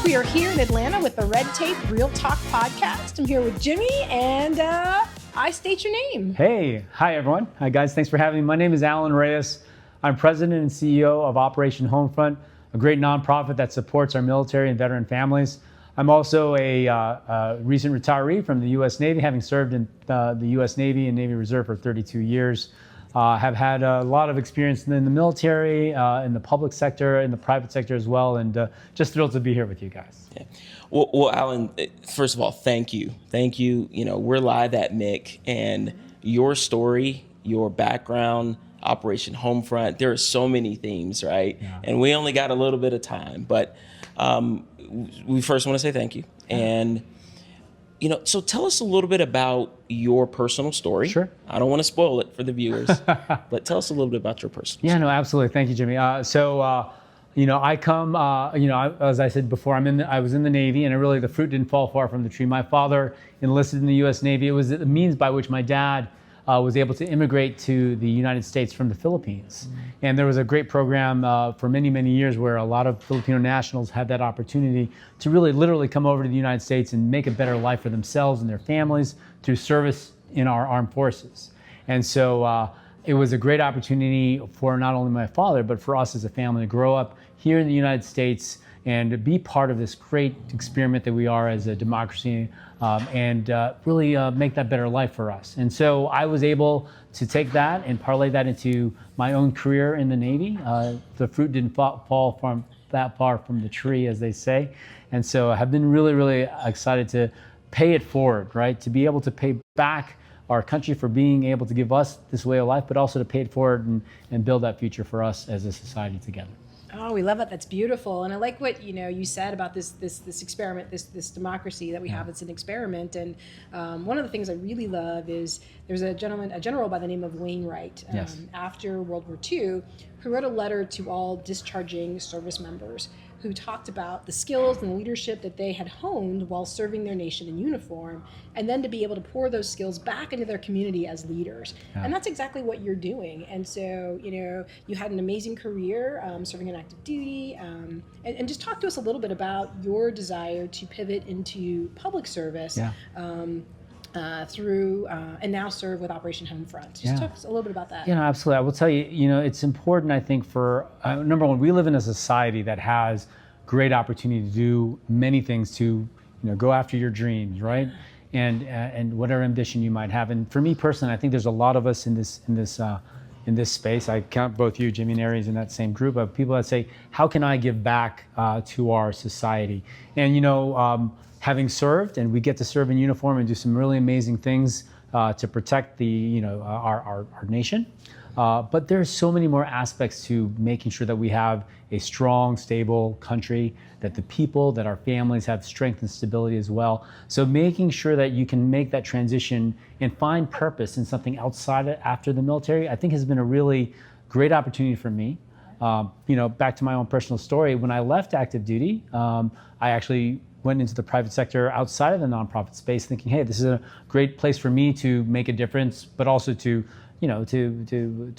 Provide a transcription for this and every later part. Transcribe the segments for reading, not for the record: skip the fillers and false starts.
We are here in Atlanta with the Red Tape Real Talk podcast. I'm here with Jimmy, and I state your name. Hey, hi everyone. Hi guys, thanks for having me. My name is Alan Reyes. I'm president and CEO of Operation Homefront, a great nonprofit that supports our military and veteran families. I'm also a recent retiree from the U.S. Navy, having served in the U.S. Navy and Navy Reserve for 32 years. Have had a lot of experience in the military, in the public sector, in the private sector as well, and just thrilled to be here with you guys. Yeah. Well, Alan, first of all, thank you. Thank you. You know, we're live at MIC, and your story, your background, Operation Homefront, there are so many themes, right? Yeah. And we only got a little bit of time, but we first want to say thank you. And you know, so tell us a little bit about your personal story. Sure. I don't want to spoil it for the viewers, but tell us a little bit about your personal story. Yeah, no, absolutely. Thank you, Jimmy. You know, I come, as I said before, I was in the Navy, and really the fruit didn't fall far from the tree. My father enlisted in the U.S. Navy. It was the means by which my dad was able to immigrate to the United States from the Philippines. Mm-hmm. And there was a great program for many, many years where a lot of Filipino nationals had that opportunity to really literally come over to the United States and make a better life for themselves and their families through service in our armed forces. And so it was a great opportunity for not only my father, but for us as a family to grow up here in the United States and be part of this great experiment that we are as a democracy, and really make that better life for us. And so I was able to take that and parlay that into my own career in the Navy. The fruit didn't fall from that far from the tree, as they say. And so I have been really, really excited to pay it forward, right? To be able to pay back our country for being able to give us this way of life, but also to pay it forward and build that future for us as a society together. Oh, we love it. That's beautiful. And I like what you said about this experiment, this democracy that we have. It's an experiment. And one of the things I really love is there's a general by the name of Wainwright, after World War II, who wrote a letter to all discharging service members, who talked about the skills and leadership that they had honed while serving their nation in uniform, and then to be able to pour those skills back into their community as leaders. Yeah. And that's exactly what you're doing. And so, you had an amazing career serving in active duty, and just talk to us a little bit about your desire to pivot into public service. Yeah. And now serve with Operation Homefront. Just talk us a little bit about that. Yeah, absolutely. I will tell you, it's important, I think, for number one, we live in a society that has great opportunity to do many things to, go after your dreams, right? And whatever ambition you might have. And for me personally, I think there's a lot of us in this space. I count both you, Jimmy and Aries, in that same group of people that say, how can I give back to our society? And having served, and we get to serve in uniform and do some really amazing things to protect our nation. But there's so many more aspects to making sure that we have a strong, stable country, that the people, that our families have strength and stability as well. So making sure that you can make that transition and find purpose in something outside after the military, I think has been a really great opportunity for me. Back to my own personal story, when I left active duty, I actually went into the private sector outside of the nonprofit space, thinking, hey, this is a great place for me to make a difference, but also to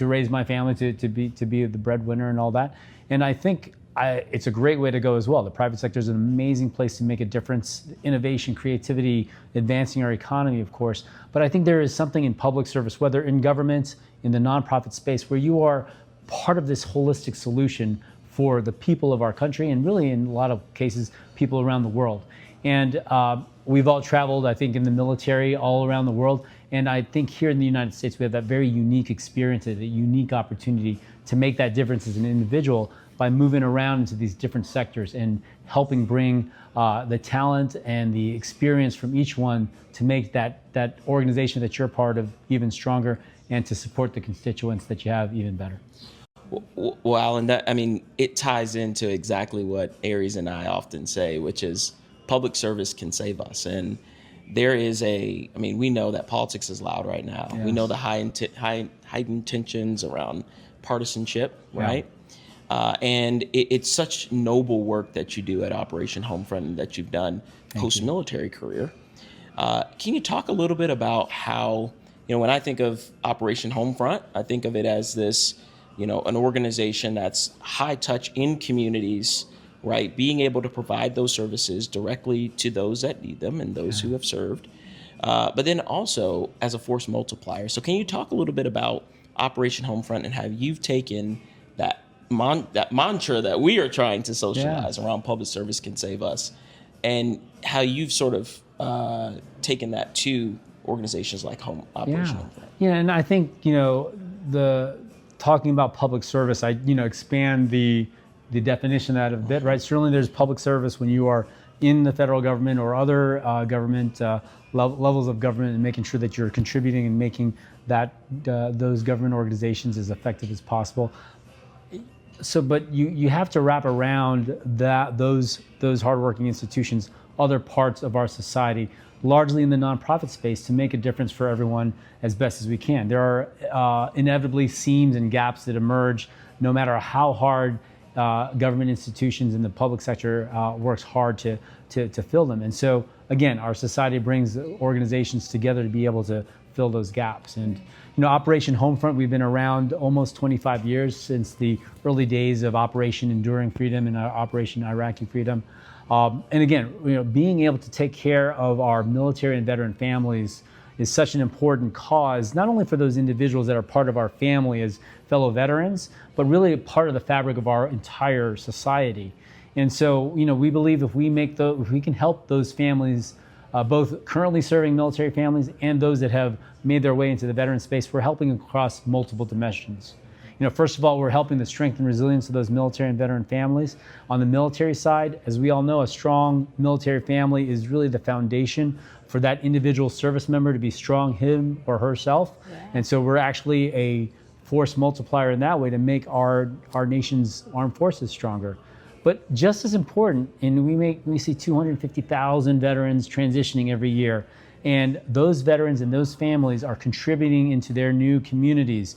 raise my family, to be the breadwinner and all that. And I think it's a great way to go as well. The private sector is an amazing place to make a difference, innovation, creativity, advancing our economy, of course. But I think there is something in public service, whether in government, in the nonprofit space, where you are part of this holistic solution for the people of our country, and really in a lot of cases, people around the world. And we've all traveled, I think, in the military all around the world. And I think here in the United States, we have that very unique experience, a unique opportunity to make that difference as an individual by moving around into these different sectors and helping bring the talent and the experience from each one to make that organization that you're part of even stronger, and to support the constituents that you have even better. Well, Alan, it ties into exactly what Aries and I often say, which is public service can save us. And there is we know that politics is loud right now. Yes. We know the heightened tensions around partisanship, right? And it's such noble work that you do at Operation Homefront and that you've done post-military career. Can you talk a little bit about how, when I think of Operation Homefront, I think of it as this, an organization that's high touch in communities right? Being able to provide those services directly to those that need them and those who have served, but then also as a force multiplier. So can you talk a little bit about Operation Homefront and how you've taken that that mantra that we are trying to socialize around public service can save us, and how you've sort of taken that to organizations like Operation Homefront? Yeah, and I think, the talking about public service, I expand the definition of that a bit, right? Certainly there's public service when you are in the federal government or other government levels of government, and making sure that you're contributing and making that those government organizations as effective as possible. So, but you have to wrap around those hardworking institutions, other parts of our society, largely in the nonprofit space, to make a difference for everyone as best as we can. There are inevitably seams and gaps that emerge, no matter how hard government institutions in the public sector works hard to fill them. And so, again, our society brings organizations together to be able to fill those gaps. And Operation Homefront, we've been around almost 25 years, since the early days of Operation Enduring Freedom and Operation Iraqi Freedom. And again, being able to take care of our military and veteran families is such an important cause, not only for those individuals that are part of our family as fellow veterans, but really a part of the fabric of our entire society. And so, we believe if we can help those families, both currently serving military families and those that have made their way into the veteran space, we're helping across multiple dimensions. First of all, we're helping the strength and resilience of those military and veteran families. On the military side, as we all know, a strong military family is really the foundation for that individual service member to be strong, him or herself. Yeah. And so we're actually a force multiplier in that way to make our nation's armed forces stronger. But just as important, and we see 250,000 veterans transitioning every year, and those veterans and those families are contributing into their new communities,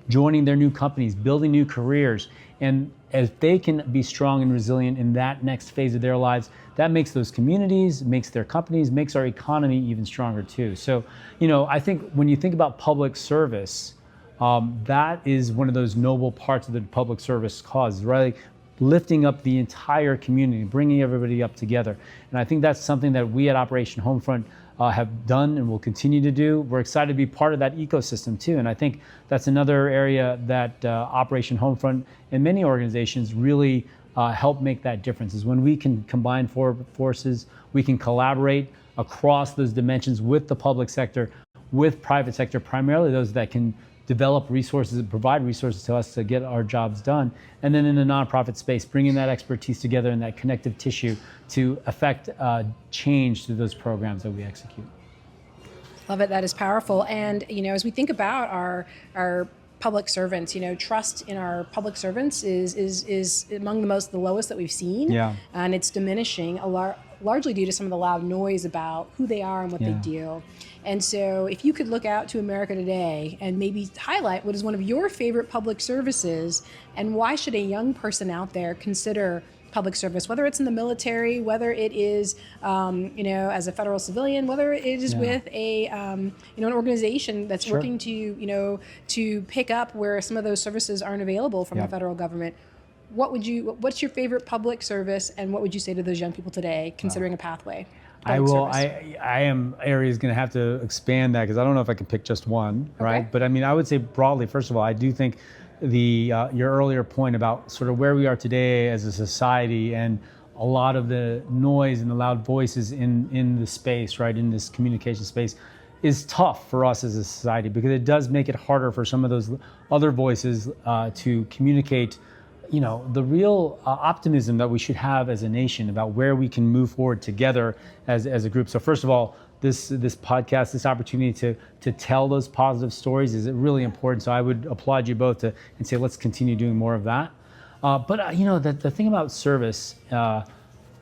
joining their new companies, building new careers. And as they can be strong and resilient in that next phase of their lives, that makes those communities, makes their companies, makes our economy even stronger too. So, I think when you think about public service, that is one of those noble parts of the public service cause, right? Lifting up the entire community, bringing everybody up together. And I think that's something that we at Operation Homefront have done and will continue to do. We're excited to be part of that ecosystem too. And I think that's another area that Operation Homefront and many organizations really help make that difference, is when we can combine forces, we can collaborate across those dimensions with the public sector, with private sector, primarily those that can develop resources and provide resources to us to get our jobs done. And then in the nonprofit space, bringing that expertise together and that connective tissue to affect change through those programs that we execute. Love it. That is powerful. And, as we think about our public servants, trust in our public servants is among the lowest that we've seen. Yeah. And it's diminishing largely due to some of the loud noise about who they are and what they do. And so if you could look out to America today and maybe highlight what is one of your favorite public services, and why should a young person out there consider public service, whether it's in the military, whether it is, as a federal civilian, whether it is with an organization that's working to pick up where some of those services aren't available from the federal government. What's your favorite public service, and what would you say to those young people today considering a pathway? Aries is going to have to expand that, because I don't know if I can pick just one, right? But I would say broadly, first of all, I do think your earlier point about sort of where we are today as a society, and a lot of the noise and the loud voices in the space, right, in this communication space, is tough for us as a society, because it does make it harder for some of those other voices to communicate the real optimism that we should have as a nation about where we can move forward together as a group. So first of all, this podcast, this opportunity to tell those positive stories is really important. So I would applaud you both and say, let's continue doing more of that. But the thing about service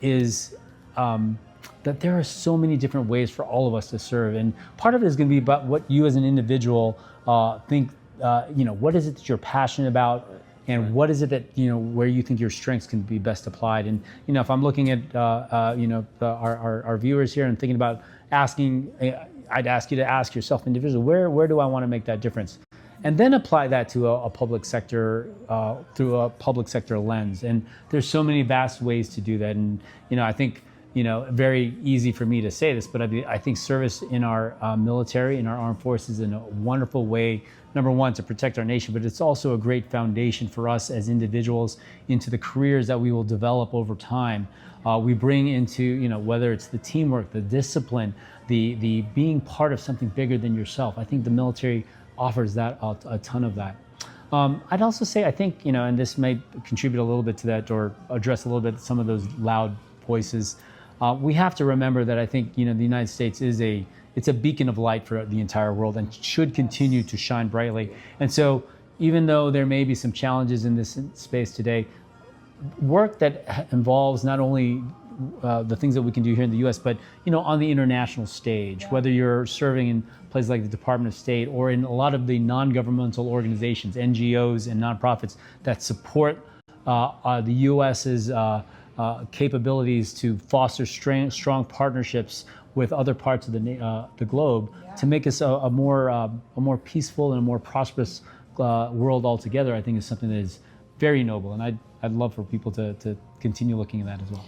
is that there are so many different ways for all of us to serve. And part of it is going to be about what you as an individual think, what is it that you're passionate about? And what is it that, where you think your strengths can be best applied? And, if I'm looking at, our viewers here and thinking about asking, I'd ask you to ask yourself individually, where do I want to make that difference? and then apply that to a public sector through a public sector lens. And there's so many vast ways to do that. And I think very easy for me to say this, but I think service in our military, in our armed forces, in a wonderful way. Number one, to protect our nation, but it's also a great foundation for us as individuals into the careers that we will develop over time. We bring into, whether it's the teamwork, the discipline, the being part of something bigger than yourself. I think the military offers that a ton of that. I'd also say, I think, and this might contribute a little bit to that or address a little bit some of those loud voices. We have to remember that I think, the United States it's a beacon of light for the entire world and should continue to shine brightly. And so even though there may be some challenges in this space today, work that involves not only the things that we can do here in the U.S., but on the international stage, whether you're serving in places like the Department of State or in a lot of the non-governmental organizations, NGOs and nonprofits that support the U.S.'s capabilities to foster strong partnerships with other parts of the globe to make us a more peaceful and a more prosperous world altogether, I think is something that is very noble, and I'd love for people to continue looking at that as well.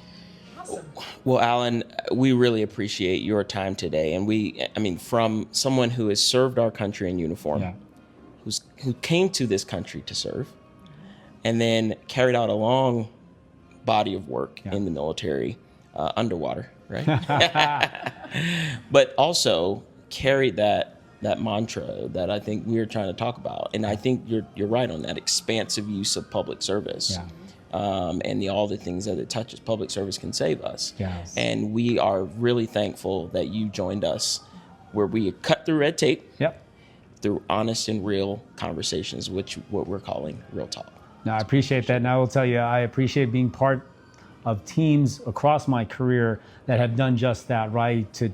Awesome. Well, Alan, we really appreciate your time today, and from someone who has served our country in uniform, who came to this country to serve, and then carried out a long body of work in the military, underwater, right? But also carried that mantra that I think we're trying to talk about. And I think you're right on that expansive use of public service. And all the things that it touches. Public service can save us. Yes. And we are really thankful that you joined us where we cut through red tape through honest and real conversations, which what we're calling Real Talk. No, I appreciate that. And I will tell you, I appreciate being part of teams across my career that have done just that, right? To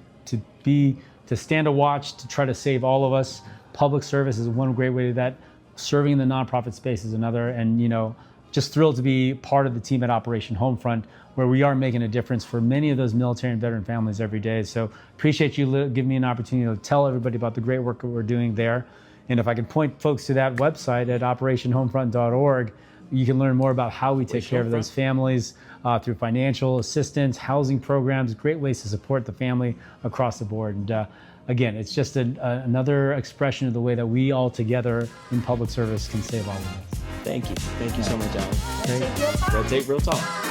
stand a watch, to try to save all of us. Public service is one great way to do that. Serving in the nonprofit space is another. And, just thrilled to be part of the team at Operation Homefront, where we are making a difference for many of those military and veteran families every day. So appreciate you giving me an opportunity to tell everybody about the great work that we're doing there. And if I could point folks to that website at operationhomefront.org, you can learn more about how we take care of those families through financial assistance, housing programs, great ways to support the family across the board. And again, it's just another expression of the way that we all together in public service can save all of us. Thank you. Thank you so much, Alan. Red Tape Real Talk. Red Tape Real Talk.